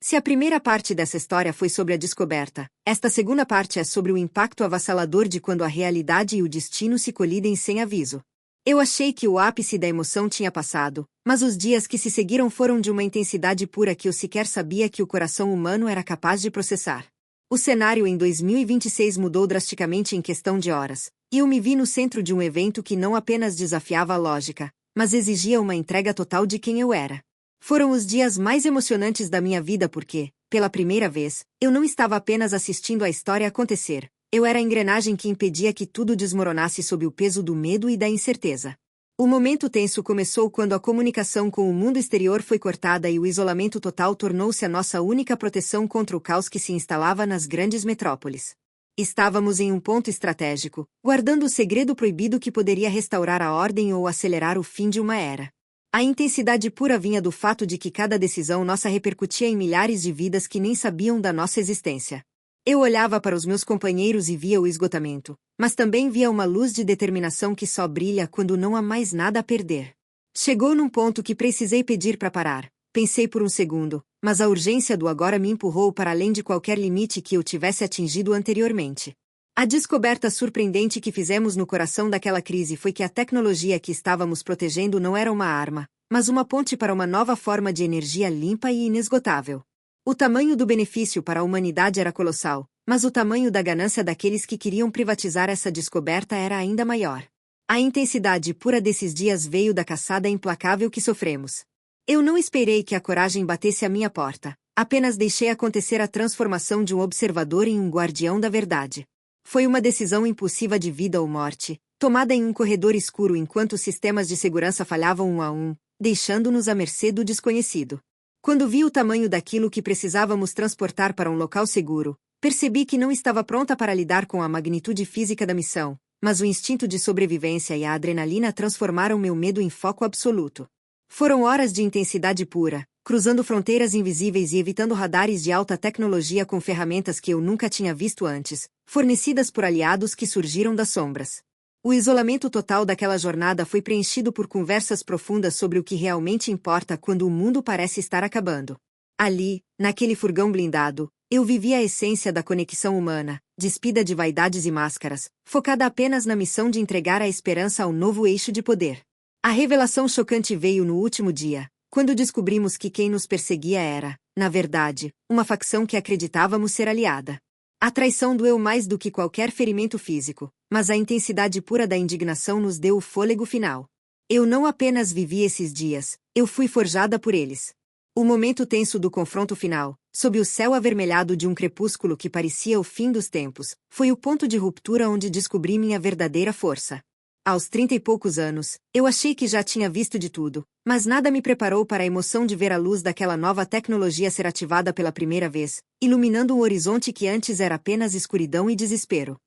Se a primeira parte dessa história foi sobre a descoberta, esta segunda parte é sobre o impacto avassalador de quando a realidade e o destino se colidem sem aviso. Eu achei que o ápice da emoção tinha passado, mas os dias que se seguiram foram de uma intensidade pura que eu sequer sabia que o coração humano era capaz de processar. O cenário em 2026 mudou drasticamente em questão de horas, e eu me vi no centro de um evento que não apenas desafiava a lógica, mas exigia uma entrega total de quem eu era. Foram os dias mais emocionantes da minha vida porque, pela primeira vez, eu não estava apenas assistindo a história acontecer, eu era a engrenagem que impedia que tudo desmoronasse sob o peso do medo e da incerteza. O momento tenso começou quando a comunicação com o mundo exterior foi cortada e o isolamento total tornou-se a nossa única proteção contra o caos que se instalava nas grandes metrópoles. Estávamos em um ponto estratégico, guardando o segredo proibido que poderia restaurar a ordem ou acelerar o fim de uma era. A intensidade pura vinha do fato de que cada decisão nossa repercutia em milhares de vidas que nem sabiam da nossa existência. Eu olhava para os meus companheiros e via o esgotamento, mas também via uma luz de determinação que só brilha quando não há mais nada a perder. Chegou num ponto que precisei pedir para parar. Pensei por um segundo, mas a urgência do agora me empurrou para além de qualquer limite que eu tivesse atingido anteriormente. A descoberta surpreendente que fizemos no coração daquela crise foi que a tecnologia que estávamos protegendo não era uma arma, mas uma ponte para uma nova forma de energia limpa e inesgotável. O tamanho do benefício para a humanidade era colossal, mas o tamanho da ganância daqueles que queriam privatizar essa descoberta era ainda maior. A intensidade pura desses dias veio da caçada implacável que sofremos. Eu não esperei que a coragem batesse à minha porta, apenas deixei acontecer a transformação de um observador em um guardião da verdade. Foi uma decisão impulsiva de vida ou morte, tomada em um corredor escuro enquanto os sistemas de segurança falhavam um a um, deixando-nos à mercê do desconhecido. Quando vi o tamanho daquilo que precisávamos transportar para um local seguro, percebi que não estava pronta para lidar com a magnitude física da missão, mas o instinto de sobrevivência e a adrenalina transformaram meu medo em foco absoluto. Foram horas de intensidade pura, cruzando fronteiras invisíveis e evitando radares de alta tecnologia com ferramentas que eu nunca tinha visto antes, fornecidas por aliados que surgiram das sombras. O isolamento total daquela jornada foi preenchido por conversas profundas sobre o que realmente importa quando o mundo parece estar acabando. Ali, naquele furgão blindado, eu vivi a essência da conexão humana, despida de vaidades e máscaras, focada apenas na missão de entregar a esperança ao novo eixo de poder. A revelação chocante veio no último dia, quando descobrimos que quem nos perseguia era, na verdade, uma facção que acreditávamos ser aliada. A traição doeu mais do que qualquer ferimento físico, mas a intensidade pura da indignação nos deu o fôlego final. Eu não apenas vivi esses dias, eu fui forjada por eles. O momento tenso do confronto final, sob o céu avermelhado de um crepúsculo que parecia o fim dos tempos, foi o ponto de ruptura onde descobri minha verdadeira força. Aos 30 e poucos anos, eu achei que já tinha visto de tudo, mas nada me preparou para a emoção de ver a luz daquela nova tecnologia ser ativada pela primeira vez, iluminando um horizonte que antes era apenas escuridão e desespero.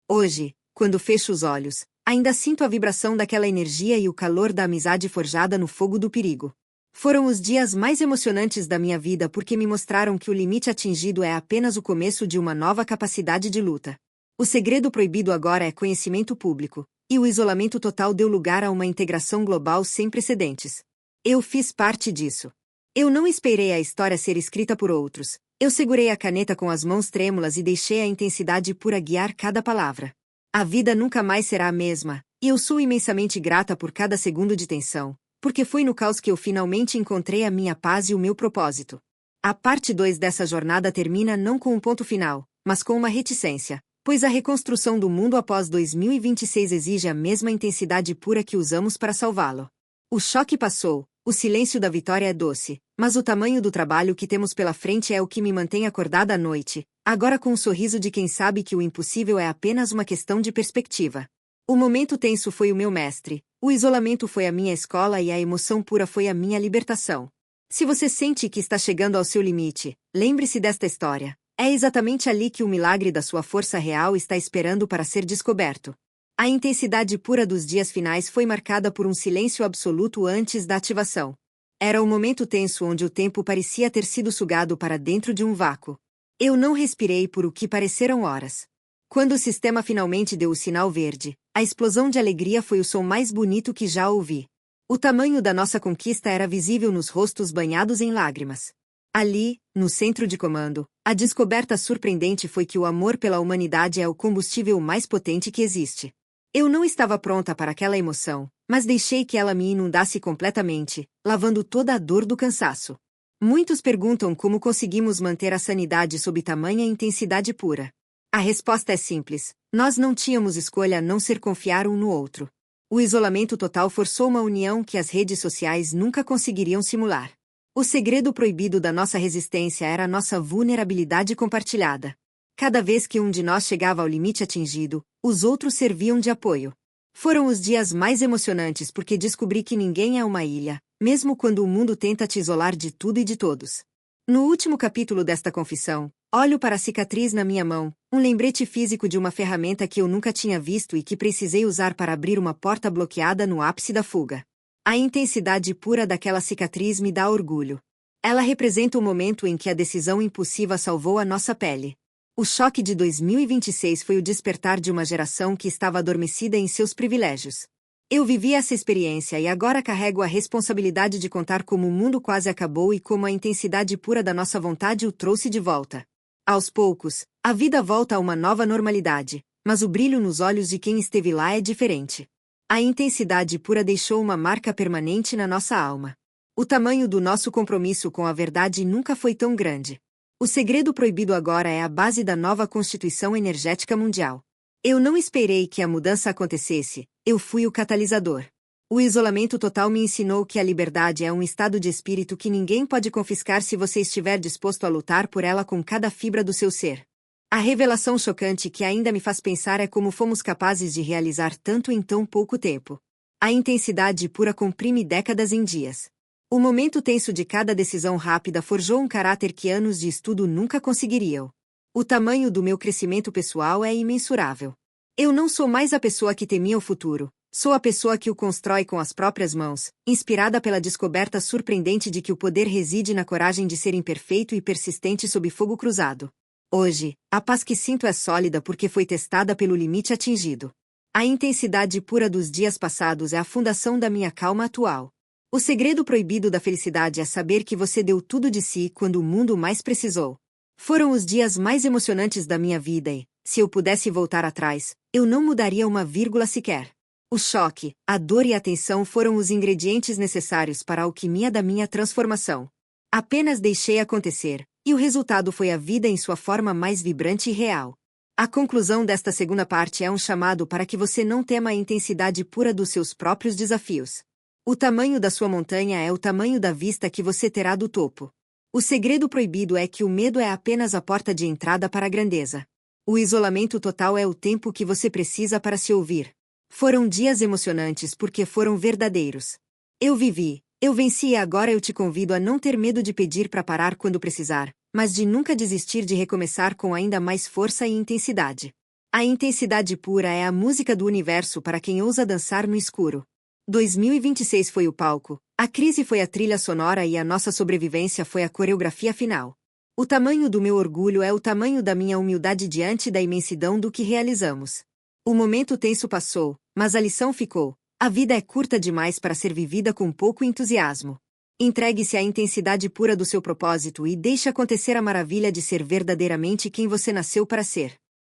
Hoje, quando fecho os olhos, ainda sinto a vibração daquela energia e o calor da amizade forjada no fogo do perigo. Foram os dias mais emocionantes da minha vida porque me mostraram que o limite atingido é apenas o começo de uma nova capacidade de luta. O segredo proibido agora é conhecimento público, e o isolamento total deu lugar a uma integração global sem precedentes. Eu fiz parte disso. Eu não esperei a história ser escrita por outros. Eu segurei a caneta com as mãos trêmulas e deixei a intensidade pura guiar cada palavra. A vida nunca mais será a mesma, e eu sou imensamente grata por cada segundo de tensão, porque foi no caos que eu finalmente encontrei a minha paz e o meu propósito. A parte 2 dessa jornada termina não com um ponto final, mas com uma reticência, pois a reconstrução do mundo após 2026 exige a mesma intensidade pura que usamos para salvá-lo. O choque passou, o silêncio da vitória é doce, mas o tamanho do trabalho que temos pela frente é o que me mantém acordada à noite, agora com um sorriso de quem sabe que o impossível é apenas uma questão de perspectiva. O momento tenso foi o meu mestre, o isolamento foi a minha escola e a emoção pura foi a minha libertação. Se você sente que está chegando ao seu limite, lembre-se desta história. É exatamente ali que o milagre da sua força real está esperando para ser descoberto. A intensidade pura dos dias finais foi marcada por um silêncio absoluto antes da ativação. Era o momento tenso onde o tempo parecia ter sido sugado para dentro de um vácuo. Eu não respirei por o que pareceram horas. Quando o sistema finalmente deu o sinal verde, a explosão de alegria foi o som mais bonito que já ouvi. O tamanho da nossa conquista era visível nos rostos banhados em lágrimas. Ali, no centro de comando, a descoberta surpreendente foi que o amor pela humanidade é o combustível mais potente que existe. Eu não estava pronta para aquela emoção, mas deixei que ela me inundasse completamente, lavando toda a dor do cansaço. Muitos perguntam como conseguimos manter a sanidade sob tamanha intensidade pura. A resposta é simples: nós não tínhamos escolha a não ser confiar um no outro. O isolamento total forçou uma união que as redes sociais nunca conseguiriam simular. O segredo proibido da nossa resistência era a nossa vulnerabilidade compartilhada. Cada vez que um de nós chegava ao limite atingido, os outros serviam de apoio. Foram os dias mais emocionantes porque descobri que ninguém é uma ilha, mesmo quando o mundo tenta te isolar de tudo e de todos. No último capítulo desta confissão, olho para a cicatriz na minha mão, um lembrete físico de uma ferramenta que eu nunca tinha visto e que precisei usar para abrir uma porta bloqueada no ápice da fuga. A intensidade pura daquela cicatriz me dá orgulho. Ela representa o momento em que a decisão impulsiva salvou a nossa pele. O choque de 2026 foi o despertar de uma geração que estava adormecida em seus privilégios. Eu vivi essa experiência e agora carrego a responsabilidade de contar como o mundo quase acabou e como a intensidade pura da nossa vontade o trouxe de volta. Aos poucos, a vida volta a uma nova normalidade, mas o brilho nos olhos de quem esteve lá é diferente. A intensidade pura deixou uma marca permanente na nossa alma. O tamanho do nosso compromisso com a verdade nunca foi tão grande. O segredo proibido agora é a base da nova Constituição Energética Mundial. Eu não esperei que a mudança acontecesse, eu fui o catalisador. O isolamento total me ensinou que a liberdade é um estado de espírito que ninguém pode confiscar se você estiver disposto a lutar por ela com cada fibra do seu ser. A revelação chocante que ainda me faz pensar é como fomos capazes de realizar tanto em tão pouco tempo. A intensidade pura comprime décadas em dias. O momento tenso de cada decisão rápida forjou um caráter que anos de estudo nunca conseguiriam. O tamanho do meu crescimento pessoal é imensurável. Eu não sou mais a pessoa que temia o futuro, sou a pessoa que o constrói com as próprias mãos, inspirada pela descoberta surpreendente de que o poder reside na coragem de ser imperfeito e persistente sob fogo cruzado. Hoje, a paz que sinto é sólida porque foi testada pelo limite atingido. A intensidade pura dos dias passados é a fundação da minha calma atual. O segredo proibido da felicidade é saber que você deu tudo de si quando o mundo mais precisou. Foram os dias mais emocionantes da minha vida e, se eu pudesse voltar atrás, eu não mudaria uma vírgula sequer. O choque, a dor e a tensão foram os ingredientes necessários para a alquimia da minha transformação. Apenas deixei acontecer, e o resultado foi a vida em sua forma mais vibrante e real. A conclusão desta segunda parte é um chamado para que você não tema a intensidade pura dos seus próprios desafios. O tamanho da sua montanha é o tamanho da vista que você terá do topo. O segredo proibido é que o medo é apenas a porta de entrada para a grandeza. O isolamento total é o tempo que você precisa para se ouvir. Foram dias emocionantes porque foram verdadeiros. Eu vivi, eu venci e agora eu te convido a não ter medo de pedir para parar quando precisar, mas de nunca desistir de recomeçar com ainda mais força e intensidade. A intensidade pura é a música do universo para quem ousa dançar no escuro. 2026 foi o palco, a crise foi a trilha sonora e a nossa sobrevivência foi a coreografia final. O tamanho do meu orgulho é o tamanho da minha humildade diante da imensidão do que realizamos. O momento tenso passou, mas a lição ficou. A vida é curta demais para ser vivida com pouco entusiasmo. Entregue-se à intensidade pura do seu propósito e deixe acontecer a maravilha de ser verdadeiramente quem você nasceu para ser.